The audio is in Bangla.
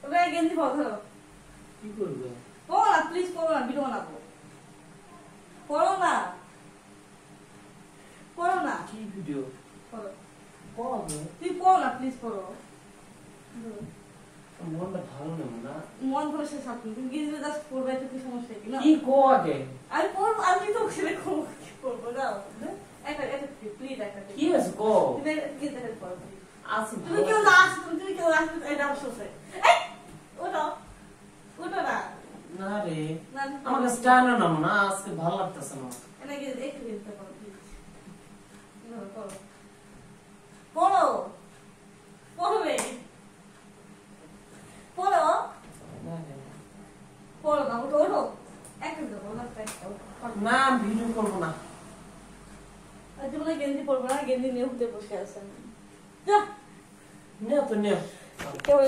ওটা গেঞ্জি পরো কি করবে? পরো না প্লিজ, পরো না, ভিডিও বানাবো। পরো না, পরো না, কি ভিডিও? পরো। করবে? তুই পরো না প্লিজ, পরো। মনটা ভালো নেই না। মন ভালো শেষ আপনি তুমি গেঞ্জি জাস্ট পরবে, এতে কি সমস্যা কি না? কি কো আগে? আমি পরবো, আমি তো ছেলে কি পরবো না। একটা প্লিজ একটা কি আছে কো? তুমি গেঞ্জি একটা পরো প্লিজ। আছে তুমি কেউ না আসো, তুমি কেউ আসো, এটা অবশ্যই এই ওটা ওটা না না রে, না আমাকে স্টাইল নাম না, আজকে ভালো লাগতেছে না। এটা গেঞ্জি একটু গেঞ্জি পরো প্লিজ। পরো পরো পরবে পরো না রে। পরো না, ওটা ওটো একটা দেবো না। না ভিডিও করবো না। আজ বলে গেঞ্জি পরবো না, গেঞ্জি নিয়ে উঠতে বসে আছেন। যা নে তো নে। কেউ